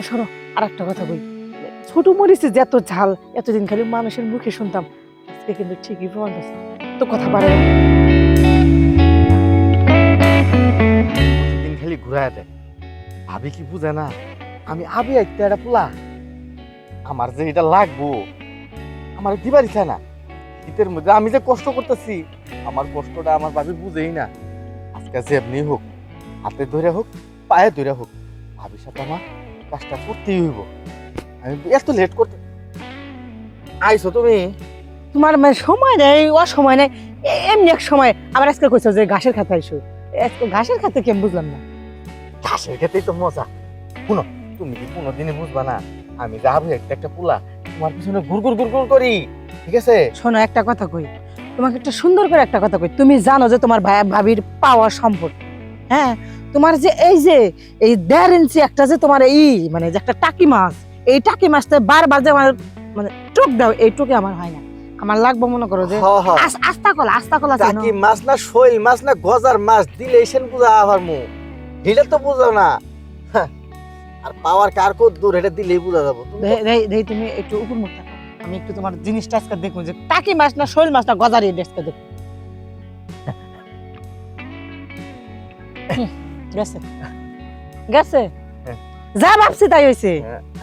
শোনো আর একটা কথা কই, ছোট মরিচে যে এত ঝাল এতদিন খালি মানুষের মুখে শুনতাম, আজকে কিন্তু ঠিকই প্রমাণ পাইছে তো কথা বাড়ে না। প্রতিদিন খালি ঘুরায় দেয়। ভাবি কি বুঝে না আমি আবি একটা এটা পোলা, আমার যে এটা লাগবো আমার দিবারই চায় না। শীতের মধ্যে আমি যে কষ্ট করতেছি আমার কষ্টটা আমার ভাবি বুঝেই না। আজকে যে এমনি হোক, হাতে ধরে হোক পায়ে ধরে হোক, ভাবির সাথে আমার কাজটা করতেই হইব। আমি এত লেট করতে আইছো তুমি? তোমার মানে সময় নেই, অসময় নেই, এমনি এক সময় আবার আজকে কইছো যে ঘাসের খাতে আইসো। আজকে ঘাসের খাতে কেমন বুঝলাম না। ঘাসের খেতেই তো মজা। শুনো, তুমি কি কোনোদিনই বুঝবা না আমি যে আবি একটা পোলা তোমার পিছনে গুড় গুড় করি, ঠিক আছে? শোনো একটা কথা কই, তোমাকে একটা সুন্দর করে একটা কথা কই, তুমি জানো যে তোমার ভাই ভাবির পাওয়ার সম্পদ, হ্যাঁ, তোমার যে এই 1.5 ইঞ্চি একটা যে তোমার এই মানে যে একটা টাকি মাছ, এই টাকি মাছটা বারবার যে আমার মানে টুক দাও, এই টুকে আমার হয় না। আমার লাগবে মনে করো যে আস্তা কলা আছে টাকি মাছ না শৈল মাছ না গজার মাছ দিলে এসেন বুঝা আবার মু এটা তো বুঝাও না। হ্যাঁ, আর পাওয়ার কার কত দূর এটা দিলেই বুঝা যাবো। তুমি একটু উপর মুখ থাকো, আমি একটু তোমার জিনিসটা আজকে দেখবো যে টাকি মাছ না শৈল মাছ না গজারি আজকে দেখো। গেছে গেছে, যা ভাবছি তাই হয়েছে।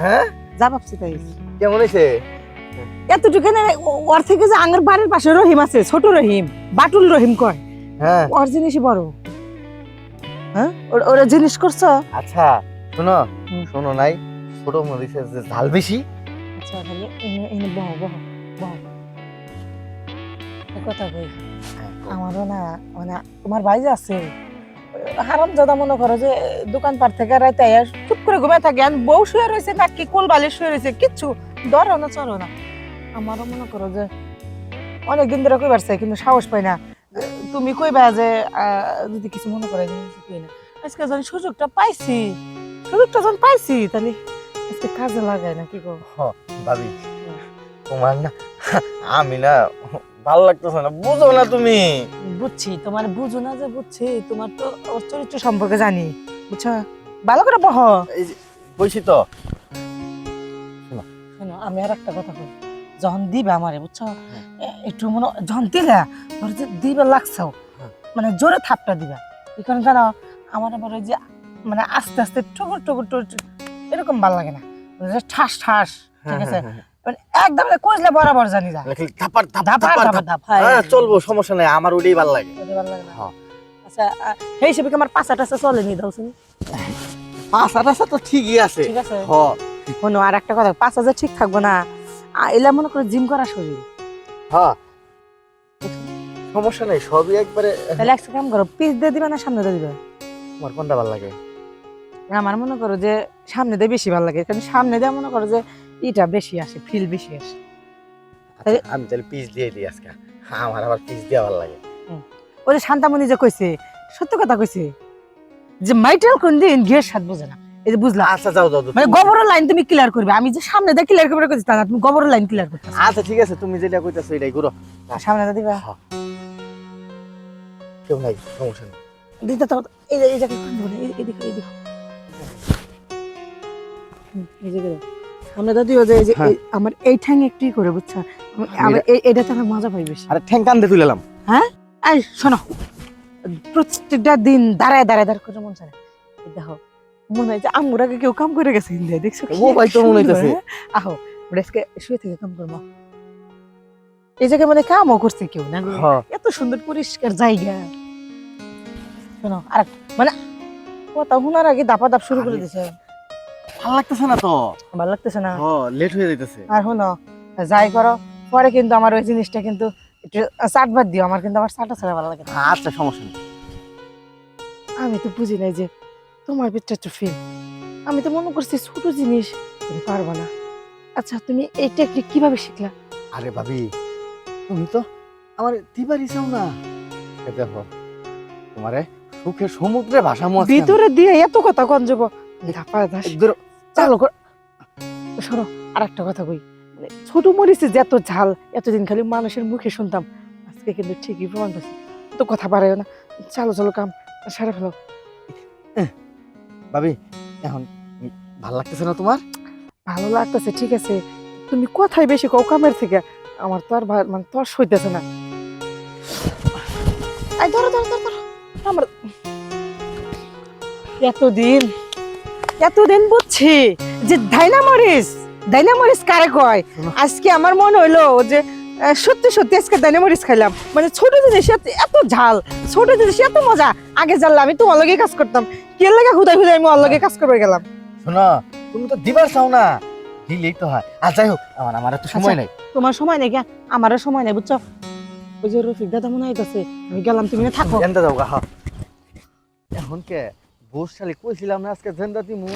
হ্যাঁ, যা ভাবছি তাই হয়েছে। কেমন হয়েছে? এতটুকু না, ওর থেকে যে আঙ্গের বাড়ির পাশে রহিম আছে, ছোট রহিম, বাটুল রহিম কয়, হ্যাঁ, ওর জিনিসই বড়। হ্যাঁ, ওরা জিনিস করছো। আচ্ছা শোনো, শোনো নাই ছোট মরিচের যে ঝাল বেশি। আচ্ছা তাহলে এনে বহ বহ বহ কথা কই, আমারও না মানে তোমার ভাই যে আছে হারাম দাদা মনে করো যে দোকানপাট থেকে রাইতে চুপ করে ঘুমিয়ে থাকে, আর বউ শুয়ে রয়েছে নাকি কোল বালিশ শুয়ে রয়েছে, কিচ্ছু ধরো না চলো না। আমারও মনে করো যে অনেকদিন ধরে কইবার চাই কিন্তু সাহস পাই না। তুমি কইবা যে যদি কিছু মনে করে কই না, আজকে যখন সুযোগটা পাইছি তাহলে আজকে কাজে লাগাই না, কি করব ভাবি তোমার না আমি না ভালো লাগতেছে না, বুঝো না তুমি? বুঝছি তোমার বুঝো না যে বুঝছি, তোমার তো ওর চরিত্র সম্পর্কে জানি, বুঝছো? ভালো করে বহ। এই যে বলছি তো। শোনো আমি আর একটা কথা বলি, যখন দিবে আমারে বুঝছো, একটু মনে যখন দিলে ধর যে দিবে লাগছাও, মানে জোরে থাপটা দিবা। এই কারণে জানো আমার আবার ওই যে মানে আস্তে আস্তে টুকুর টুকুর টুকুর এরকম ভালো লাগে না, মানে ঠাস ঠাস, ঠিক আছে? মানে একদম কইলে বরাবর জানি যা ধাপার চলবো, সমস্যা নাই, আমার ওটাই ভালো লাগে। আচ্ছা সেই হিসেবে কি আমার পাঁচা টাচা চলে নি দাও শুনি? পাঁচা টাচা তো ঠিকই আছে। ঠিক আছে, শোনো আর একটা কথা, পাঁচা যে ঠিক থাকবো না, এলা মনে করে জিম করা শরীর। হ্যাঁ সমস্যা নাই, সবই একবারে। তাহলে একটা কাম করো, পিস দিয়ে দিবা না সামনে দিয়ে দিবা? তোমার কোনটা ভালো লাগে? আমার মনে করো যে সামনে দিয়ে বেশি ভালো লাগে, কারণ সামনে দিয়ে মনে করো যে এটা বেশি আসে, ফিল বেশি আসে। আমি তাহলে পিস দিয়ে দিই আজকে, আমার আবার পিস দেওয়া ভালো লাগে। ওই যে শান্তামণি যে কইছে, সত্য কথা কইছে যে মাইটেল কোন দিন ঘের স্বাদ বোঝে না, এই যে বুঝলা? আচ্ছা যাও যাও, মানে গোবরের লাইন তুমি ক্লিয়ার করবে, আমি যে সামনে দিয়ে ক্লিয়ার করবে কইছি তা না, তুমি গোবরের লাইন ক্লিয়ার করতে। আচ্ছা ঠিক আছে, তুমি যেটা কইতাছো এটাই করো। সামনে দিয়ে দিবা? কেউ নাই, সমস্যা নেই। দিতে তো এই যে এই দেখো এই যে সামনে দিয়ে দিও, যে আমার এই ঠ্যাং একটু করে, বুঝছো? আমার এটা তো মজা পাই বেশি। আরে ঠ্যাং কান দিয়ে তুইলাম। হ্যাঁ এই শোনো, প্রত্যেকটা দিন দাঁড়ায় করে মন চায়, দেখো মনে হয় যে আমগুরাকে কেউ কাম করে গেছে ইন্ডিয়া, দেখছো? ও ভাই তো মনে হইতাছে। আহো আজকে শুয়ে থেকে কাম করবো, এই জায়গায় মানে কামও করছে কেউ না, এত সুন্দর পরিষ্কার জায়গা। শোনো আর মানে কথা শোনার আগে দাপা দাপ শুরু করে দিছে, ভালো লাগতেছে না তো? ভালো লাগতেছে না, লেট হয়ে যাইতেছে। আর শোনো যাই করো পরে কিন্তু আমার ওই জিনিসটা কিন্তু একটু চাট বাদ দিও, আমার কিন্তু আবার চাটা ছাড়া ভালো লাগে না। আচ্ছা সমস্যা নেই। আমি তো বুঝি নাই যে তোমার ভিতরে একটু ফিল, আমি তো মনে করছি ছোট জিনিস তুমি পারবা না। আচ্ছা তুমি এই টেকনিক কিভাবে শিখলা? আরে ভাবি তুমি তো আমার দিবারই চাও না, দেখো তোমারে সুখের সমুদ্রে ভাসামো ভিতরে দিয়ে এত কথা কোন যাব চালো কর। শোনো আর একটা কথা কই, মানে ছোট মরিচে যে এত ঝাল এতদিন খালি মানুষের মুখে শুনতাম, আজকে কিন্তু ঠিকই প্রমাণ পাইছি তো কথা বাড়ায় না। চলো কাম সারা ফেলো। ভাবি এখন ভাল লাগতেছে না তোমার? ভালো লাগতেছে ঠিক আছে, তুমি কোথায় বেশি কও কামের থেকে, আমার তো আর মানে তো আর সইতেছে না। এই ধরো ধরো ধরো ধরো। আমার এতদিন এতদিন বুঝছি যে ডাইনামরিস কারে কয়। শোনো। আজকে আমার মনে হইলো যে সত্যি সত্যি আজকে ডাইনামরিস খাইলাম। মানে ছোট জিনিস এত ঝাল, ছোট জিনিস এত মজা। আগে জানলে আমি তোমার লগে কাজ করতাম, কে লাগে হুদাই হুদাই আমি ওর লগে কাজ করবে গেলাম। শোনো, তুমি তো দিবার চাও না, দিলেই তো হয়। আর যাই হোক, আমার এত সময় নাই। তোমার সময় নেই কেন? আমারও সময় নেই বুঝছো। ওই যে রফিক দাদা মনে হইতাছে, আমি গেলাম, তুমি না থাকো। এনতে যাও গা। এখন কে বসশালী কইছিলাম না আজকে জেন্দা দিমু,